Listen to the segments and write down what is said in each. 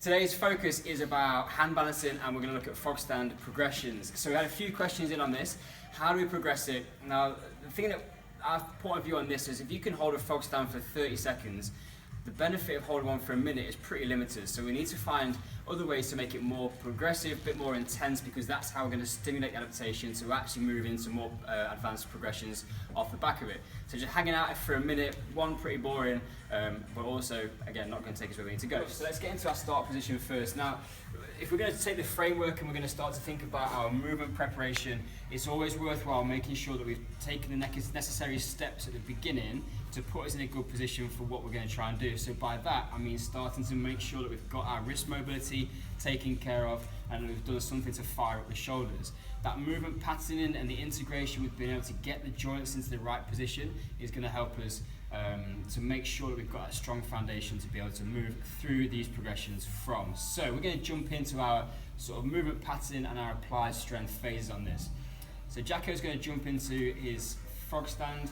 Today's focus is about hand balancing, and we're going to look at Frogstand progressions. So we had a few questions in on this. How do we progress it? Now, the thing that our point of view on this is if you can hold a Frogstand for 30 seconds, the benefit of holding one for a minute is pretty limited. So we need to find other ways to make it more progressive, a bit more intense, because that's how we're going to stimulate the adaptation to actually move into more advanced progressions off the back of it. So just hanging out for a minute, one, pretty boring, but also, again, not going to take us where we need to go. So let's get into our start position first. Now, if we're going to take the framework and we're going to start to think about our movement preparation, it's always worthwhile making sure that we've taken the necessary steps at the beginning to put us in a good position for what we're going to try and do. So by that, I mean starting to make sure that we've got our wrist mobility taken care of and we've done something to fire up the shoulders. That movement patterning and the integration with being able to get the joints into the right position is going to help us to make sure that we've got a strong foundation to be able to move through these progressions from. So we're going to jump into our sort of movement patterning and our applied strength phases on this. So Jacko's going to jump into his Frogstand.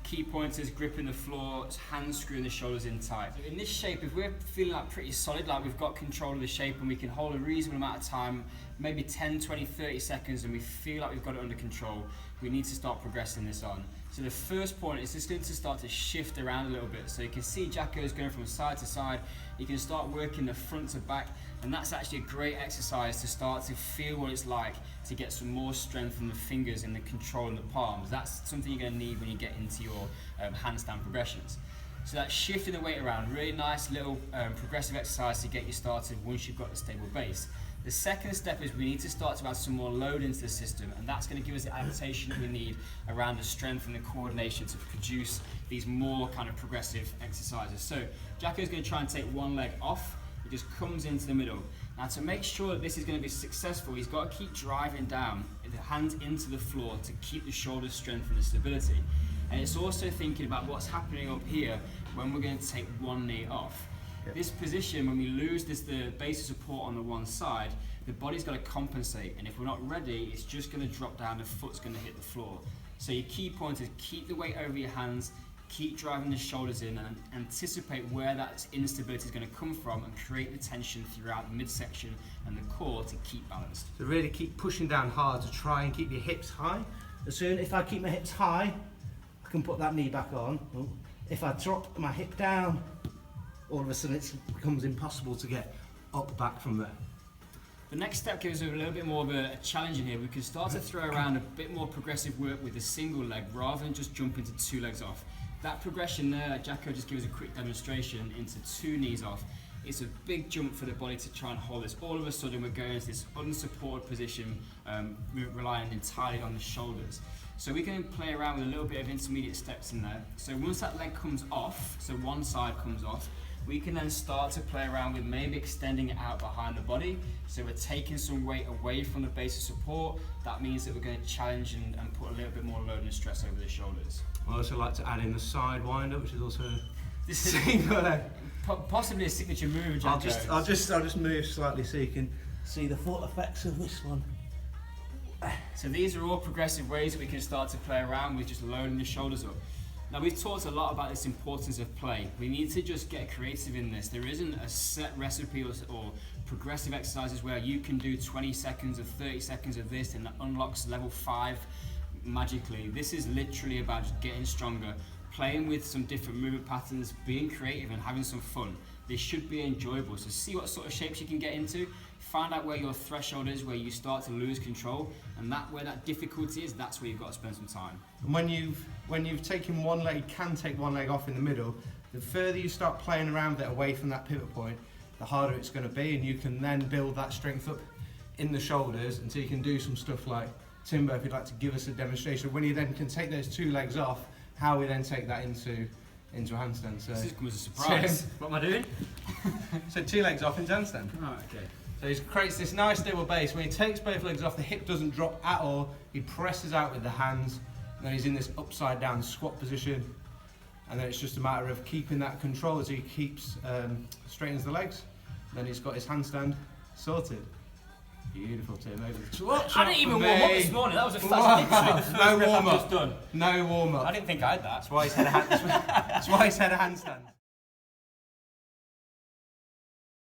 Key pointers, gripping the floor, hands screwing the shoulders in tight. So in this shape, if we're feeling like pretty solid, like we've got control of the shape and we can hold a reasonable amount of time, maybe 10, 20, 30 seconds, and we feel like we've got it under control, we need to start progressing this on. So the first point is just going to start to shift around a little bit. So you can see Jacko's going from side to side. You can start working the front to back, and that's actually a great exercise to start to feel what it's like to get some more strength in the fingers and the control in the palms. That's something you're going to need when you get into your handstand progressions. So that's shifting the weight around, really nice little progressive exercise to get you started once you've got the stable base. The second step is we need to start to add some more load into the system, and that's going to give us the adaptation that we need around the strength and the coordination to produce these more kind of progressive exercises. So Jacko's going to try and take one leg off. He just comes into the middle. Now to make sure that this is going to be successful, he's got to keep driving down the hands into the floor to keep the shoulder strength and the stability. And it's also thinking about what's happening up here when we're going to take one knee off. This position, when we lose the base of support on the one side, the body's got to compensate, and if we're not ready, it's just going to drop down, the foot's going to hit the floor. So your key point is keep the weight over your hands, keep driving the shoulders in, and anticipate where that instability is going to come from and create the tension throughout the midsection and the core to keep balanced. So really keep pushing down hard to try and keep your hips high. As soon if I keep my hips high, I can put that knee back on. If I drop my hip down, all of a sudden it becomes impossible to get up back from there. The next step gives us a little bit more of a challenge in here. We can start to throw around a bit more progressive work with a single leg rather than just jumping to two legs off. That progression there, Jacko just gives a quick demonstration into two knees off. It's a big jump for the body to try and hold this. All of a sudden we're going into this unsupported position, relying entirely on the shoulders. So we can play around with a little bit of intermediate steps in there. So once that leg comes off, so one side comes off, we can then start to play around with maybe extending it out behind the body. So we're taking some weight away from the base of support. That means that we're going to challenge and put a little bit more load and stress over the shoulders. I also like to add in the side winder, which is also single leg. Possibly a signature move, Jacko. I'll just move slightly so you can see the full effects of this one. So these are all progressive ways that we can start to play around with just loading the shoulders up. Now we've talked a lot about this importance of play. We need to just get creative in this. There isn't a set recipe or progressive exercises where you can do 20 seconds or 30 seconds of this and that unlocks level 5 magically. This is literally about just getting stronger, playing with some different movement patterns, being creative and having some fun. This should be enjoyable. So see what sort of shapes you can get into, find out where your threshold is, where you start to lose control, and where that difficulty is, that's where you've got to spend some time. And when you've taken one leg, you can take one leg off in the middle, the further you start playing around with it away from that pivot point, the harder it's going to be, and you can then build that strength up in the shoulders until you can do some stuff like Timber, if you'd like to give us a demonstration, when you then can take those two legs off, how we then take that into a handstand. So this comes as a surprise. What am I doing? So two legs off into handstand. Oh, okay. So he creates this nice stable base. When he takes both legs off, the hip doesn't drop at all. He presses out with the hands, and then he's in this upside down squat position. And then it's just a matter of keeping that control as he keeps straightens the legs. And then he's got his handstand sorted. Beautiful, Tim. Over the I didn't even warm up this morning. That was a fast no warm up. Just done. No warm up. I didn't think I had that. That's why he's had a handstand.